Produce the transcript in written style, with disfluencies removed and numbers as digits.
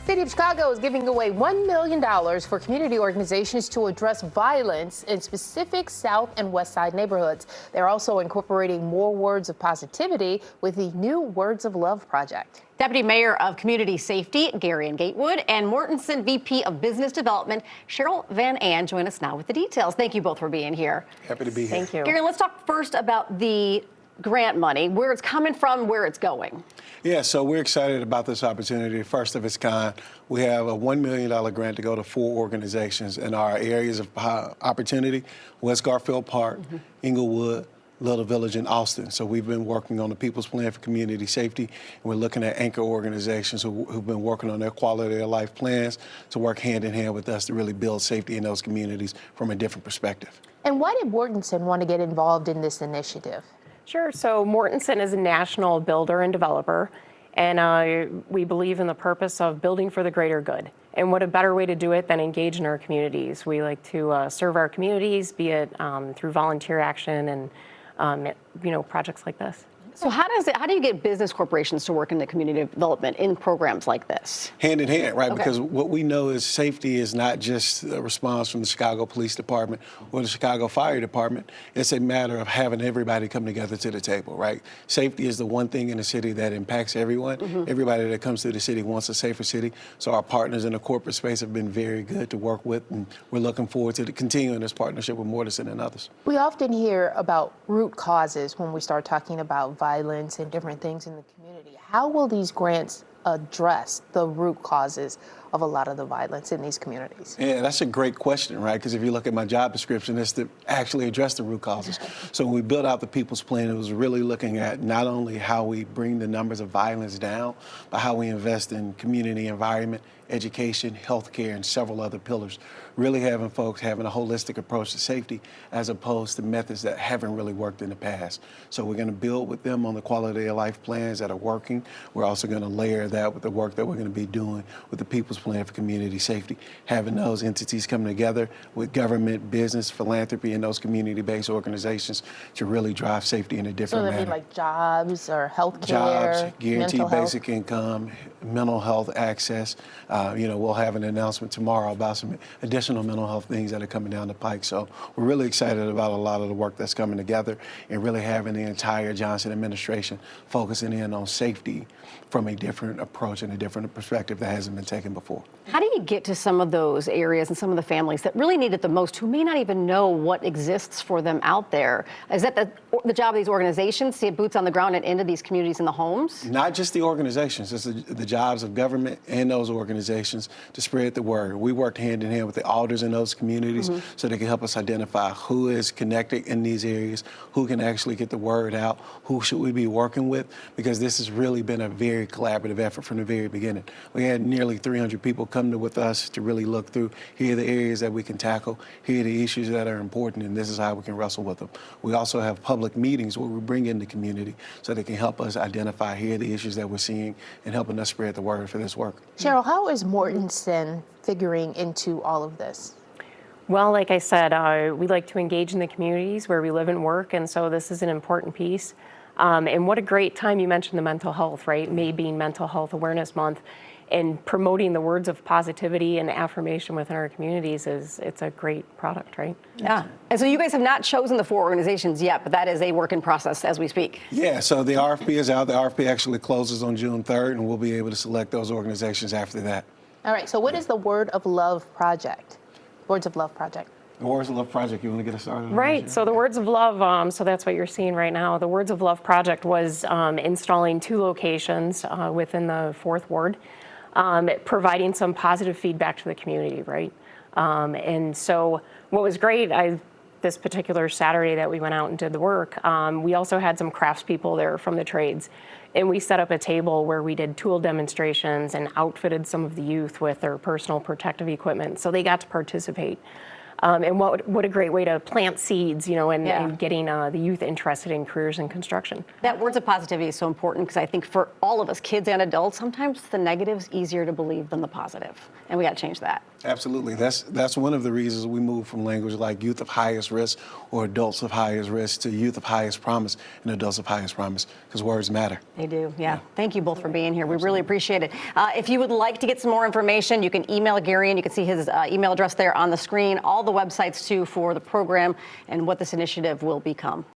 City of Chicago is giving away $1 million for community organizations to address violence in specific South and West Side neighborhoods. They're also incorporating more words of positivity with the new Words of Love project. Deputy Mayor of Community Safety, Gary Gatewood, and Mortenson VP of Business Development, Cheryl Van Ann, join us now with the details. Thank you both for being here. Happy to be here. Thank you. Gary, let's talk first about the grant money, where it's coming from, where it's going. Yeah, so we're excited about this opportunity, first of its kind. We have a $1 million grant to go to 4 organizations in our areas of opportunity: West Garfield Park, Inglewood, Little Village, and Austin. So we've been working on the People's Plan for Community Safety, and we're looking at anchor organizations who've been working on their quality of life plans to work hand in hand with us to really build safety in those communities from a different perspective. And why did Mortenson want to get involved in this initiative? Sure. So Mortenson is a national builder and developer, and we believe in the purpose of building for the greater good. And what a better way to do it than engage in our communities. We like to serve our communities, be it through volunteer action and projects like this. So how do you get business corporations to work in the community development in programs like this? Hand in hand, right? Okay. Because what we know is safety is not just a response from the Chicago Police Department or the Chicago Fire Department. It's a matter of having everybody come together to the table, right? Safety is the one thing in the city that impacts everyone. Everybody that comes to the city wants a safer city. So our partners in the corporate space have been very good to work with, and we're looking forward to continuing this partnership with Mortenson and others. We often hear about root causes when we start talking about violence and different things in the community. How will these grants address the root causes of a lot of the violence in these communities? Yeah, that's a great question, right? Because if you look at my job description, it's to actually address the root causes. So when we built out the People's Plan, it was really looking at not only how we bring the numbers of violence down, but how we invest in community environment, education, healthcare, and several other pillars. Really having folks having a holistic approach to safety as opposed to methods that haven't really worked in the past. So we're going to build with them on the quality of life plans that are working. We're also going to layer that with the work that we're going to be doing with the People's Plan for Community Safety, having those entities come together with government, business, philanthropy, and those community-based organizations to really drive safety in a different manner. So that'd be like jobs or healthcare, Jobs, guaranteed mental basic health. income, mental health access. We'll have an announcement tomorrow about some additional mental health things that are coming down the pike. So we're really excited about a lot of the work that's coming together and really having the entire Johnson administration focusing in on safety from a different approach and a different perspective that hasn't been taken before. How do you get to some of those areas and some of the families that really need it the most, who may not even know what exists for them out there? Is that the job of these organizations to get boots on the ground and into these communities and the homes? Not just the organizations, it's the jobs of government and those organizations to spread the word. We worked hand in hand with the alders in those communities so they can help us identify who is connected in these areas, who can actually get the word out, who should we be working with, because this has really been a very collaborative effort from the very beginning. We had nearly 300 people come with us to really look through, here are the areas that we can tackle, here are the issues that are important, and this is how we can wrestle with them. We also have public meetings where we bring in the community so they can help us identify, here are the issues that we're seeing, and helping us spread the word for this work. Cheryl, how is Mortenson figuring into all of this? Well, like I said, we like to engage in the communities where we live and work, and so this is an important piece. And what a great time you mentioned the mental health, right? May being Mental Health Awareness Month. And promoting the words of positivity and affirmation within our communities it's a great product, right? Yeah. And so you guys have not chosen the 4 organizations yet, but that is a work in process as we speak. Yeah, so the RFP is out. The RFP actually closes on June 3rd, and we'll be able to select those organizations after that. All right, so what is the Word of Love project? Words of Love project. The Words of Love project, you want to get us started on Right, that? so the Words of Love, so that's what you're seeing right now. The Words of Love project was installing 2 locations within the 4th Ward. Providing some positive feedback to the community, right? And so what was great, this particular Saturday that we went out and did the work, we also had some craftspeople there from the trades. And we set up a table where we did tool demonstrations and outfitted some of the youth with their personal protective equipment. So they got to participate. And what a great way to plant seeds, and Yeah. getting the youth interested in careers in construction. That words of positivity is so important because I think for all of us, kids and adults, sometimes the negative's easier to believe than the positive, and we got to change that. Absolutely. That's one of the reasons we moved from language like youth of highest risk or adults of highest risk to youth of highest promise and adults of highest promise, because words matter. They do, yeah. Thank you both for being here. We really appreciate it. If you would like to get some more information, you can email Gary, and you can see his email address there on the screen. All the websites, too, for the program and what this initiative will become.